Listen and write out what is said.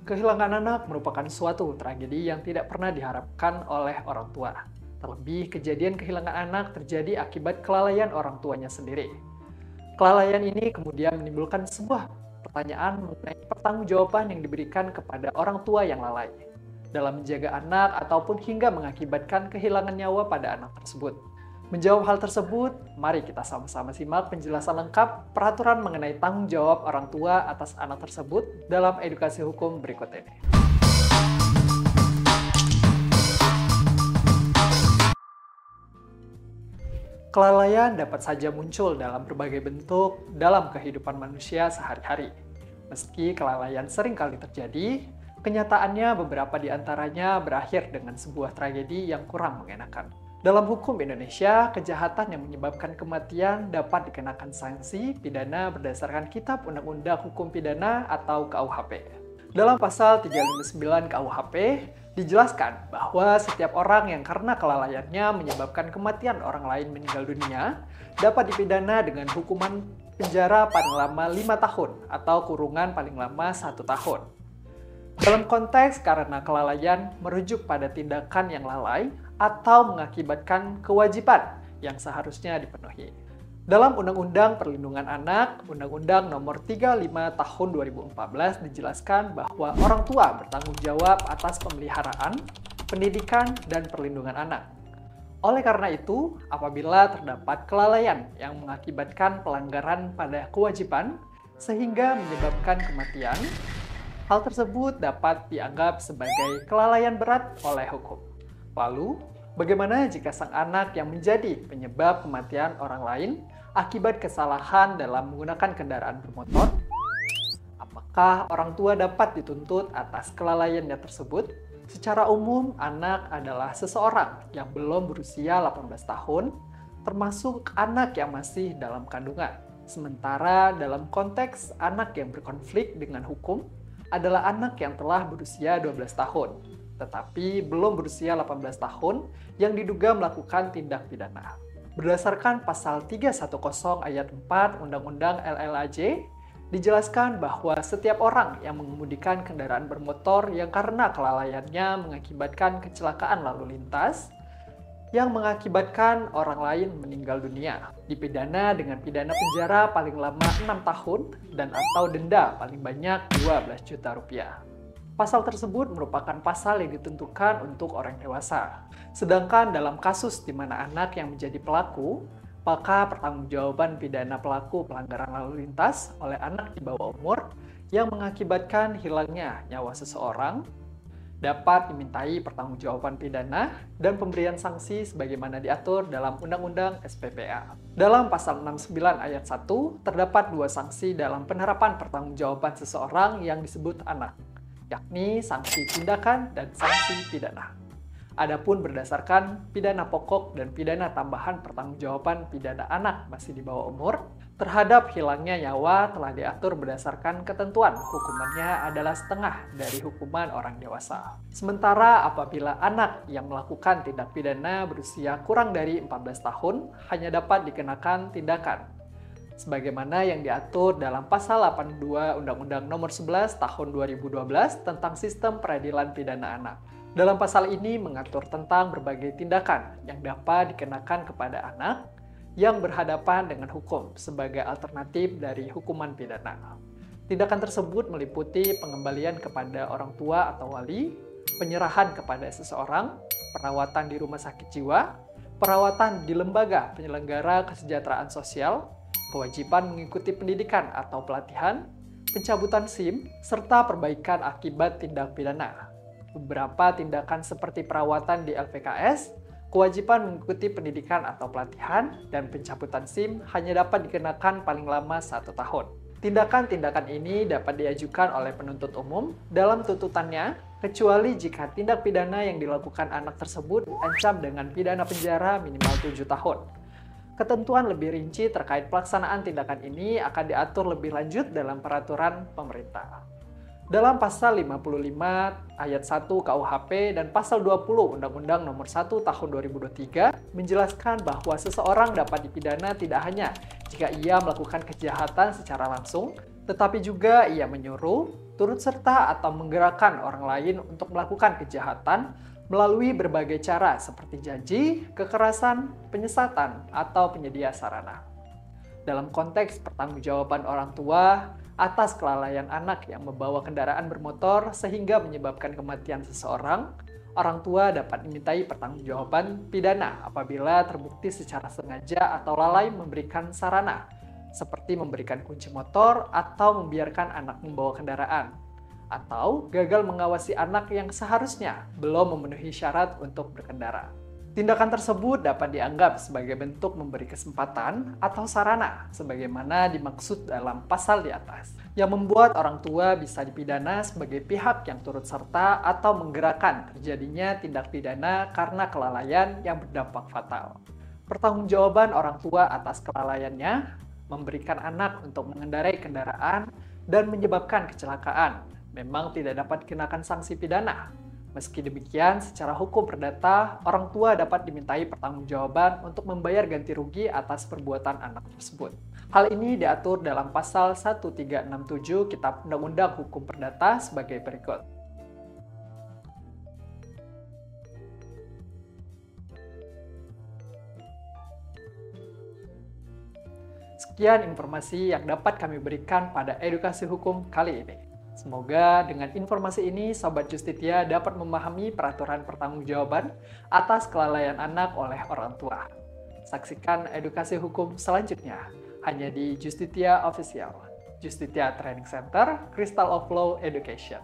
Kehilangan anak merupakan suatu tragedi yang tidak pernah diharapkan oleh orang tua. Terlebih, kejadian kehilangan anak terjadi akibat kelalaian orang tuanya sendiri. Kelalaian ini kemudian menimbulkan sebuah pertanyaan mengenai pertanggungjawaban yang diberikan kepada orang tua yang lalai dalam menjaga anak ataupun hingga mengakibatkan kehilangan nyawa pada anak tersebut. Menjawab hal tersebut, mari kita sama-sama simak penjelasan lengkap peraturan mengenai tanggung jawab orang tua atas anak tersebut dalam edukasi hukum berikut ini. Kelalaian dapat saja muncul dalam berbagai bentuk dalam kehidupan manusia sehari-hari. Meski kelalaian sering kali terjadi, kenyataannya beberapa di antaranya berakhir dengan sebuah tragedi yang kurang mengenakan. Dalam hukum Indonesia, kejahatan yang menyebabkan kematian dapat dikenakan sanksi pidana berdasarkan Kitab Undang-Undang Hukum Pidana atau KUHP. Dalam pasal 359 KUHP, dijelaskan bahwa setiap orang yang karena kelalaiannya menyebabkan kematian orang lain meninggal dunia dapat dipidana dengan hukuman penjara paling lama 5 tahun atau kurungan paling lama 1 tahun. Dalam konteks karena kelalaian merujuk pada tindakan yang lalai atau mengakibatkan kewajiban yang seharusnya dipenuhi. Dalam Undang-Undang Perlindungan Anak, Undang-Undang Nomor 35 Tahun 2014 dijelaskan bahwa orang tua bertanggung jawab atas pemeliharaan, pendidikan, dan perlindungan anak. Oleh karena itu, apabila terdapat kelalaian yang mengakibatkan pelanggaran pada kewajiban sehingga menyebabkan kematian, hal tersebut dapat dianggap sebagai kelalaian berat oleh hukum. Lalu, bagaimana jika sang anak yang menjadi penyebab kematian orang lain akibat kesalahan dalam menggunakan kendaraan bermotor? Apakah orang tua dapat dituntut atas kelalaiannya tersebut? Secara umum, anak adalah seseorang yang belum berusia 18 tahun, termasuk anak yang masih dalam kandungan. Sementara dalam konteks anak yang berkonflik dengan hukum, adalah anak yang telah berusia 12 tahun, tetapi belum berusia 18 tahun yang diduga melakukan tindak pidana. Berdasarkan pasal 310 ayat 4 Undang-Undang LLAJ, dijelaskan bahwa setiap orang yang mengemudikan kendaraan bermotor yang karena kelalaiannya mengakibatkan kecelakaan lalu lintas, yang mengakibatkan orang lain meninggal dunia, dipidana dengan pidana penjara paling lama 6 tahun dan atau denda paling banyak 12 juta rupiah. Pasal tersebut merupakan pasal yang ditentukan untuk orang dewasa. Sedangkan dalam kasus di mana anak yang menjadi pelaku, maka pertanggungjawaban pidana pelaku pelanggaran lalu lintas oleh anak di bawah umur yang mengakibatkan hilangnya nyawa seseorang dapat dimintai pertanggungjawaban pidana dan pemberian sanksi sebagaimana diatur dalam Undang-Undang SPPA. Dalam pasal 69 ayat 1, terdapat dua sanksi dalam penerapan pertanggungjawaban seseorang yang disebut anak, yakni sanksi tindakan dan sanksi pidana. Adapun berdasarkan pidana pokok dan pidana tambahan pertanggungjawaban pidana anak masih di bawah umur, terhadap hilangnya nyawa telah diatur berdasarkan ketentuan hukumannya adalah setengah dari hukuman orang dewasa. Sementara apabila anak yang melakukan tindak pidana berusia kurang dari 14 tahun hanya dapat dikenakan tindakan sebagaimana yang diatur dalam pasal 82 Undang-Undang Nomor 11 Tahun 2012 tentang Sistem Peradilan Pidana Anak. Dalam pasal ini mengatur tentang berbagai tindakan yang dapat dikenakan kepada anak yang berhadapan dengan hukum sebagai alternatif dari hukuman pidana. Tindakan tersebut meliputi pengembalian kepada orang tua atau wali, penyerahan kepada seseorang, perawatan di rumah sakit jiwa, perawatan di lembaga penyelenggara kesejahteraan sosial, kewajiban mengikuti pendidikan atau pelatihan, pencabutan SIM, serta perbaikan akibat tindak pidana. Beberapa tindakan seperti perawatan di LPKS, kewajiban mengikuti pendidikan atau pelatihan, dan pencabutan SIM hanya dapat dikenakan paling lama 1 tahun. Tindakan-tindakan ini dapat diajukan oleh penuntut umum dalam tuntutannya, kecuali jika tindak pidana yang dilakukan anak tersebut diancam dengan pidana penjara minimal 7 tahun. Ketentuan lebih rinci terkait pelaksanaan tindakan ini akan diatur lebih lanjut dalam peraturan pemerintah. Dalam pasal 55 ayat 1 KUHP dan pasal 20 Undang-Undang Nomor 1 Tahun 2023 menjelaskan bahwa seseorang dapat dipidana tidak hanya jika ia melakukan kejahatan secara langsung, tetapi juga ia menyuruh, turut serta atau menggerakkan orang lain untuk melakukan kejahatan melalui berbagai cara seperti janji, kekerasan, penyesatan, atau penyedia sarana. Dalam konteks pertanggungjawaban orang tua atas kelalaian anak yang membawa kendaraan bermotor sehingga menyebabkan kematian seseorang, orang tua dapat dimintai pertanggungjawaban pidana apabila terbukti secara sengaja atau lalai memberikan sarana, seperti memberikan kunci motor atau membiarkan anak membawa kendaraan, atau gagal mengawasi anak yang seharusnya belum memenuhi syarat untuk berkendara. Tindakan tersebut dapat dianggap sebagai bentuk memberi kesempatan atau sarana, sebagaimana dimaksud dalam pasal di atas, yang membuat orang tua bisa dipidana sebagai pihak yang turut serta atau menggerakkan terjadinya tindak pidana karena kelalaian yang berdampak fatal. Pertanggungjawaban orang tua atas kelalaiannya memberikan anak untuk mengendarai kendaraan dan menyebabkan kecelakaan memang tidak dapat dikenakan sanksi pidana. Meski demikian, secara hukum perdata, orang tua dapat dimintai pertanggungjawaban untuk membayar ganti rugi atas perbuatan anak tersebut. Hal ini diatur dalam pasal 1367 Kitab Undang-Undang Hukum Perdata sebagai berikut. Sekian informasi yang dapat kami berikan pada edukasi hukum kali ini. Semoga dengan informasi ini Sobat Justitia dapat memahami peraturan pertanggungjawaban atas kelalaian anak oleh orang tua. Saksikan edukasi hukum selanjutnya hanya di Justitia Official, Justitia Training Center, Crystal of Law Education.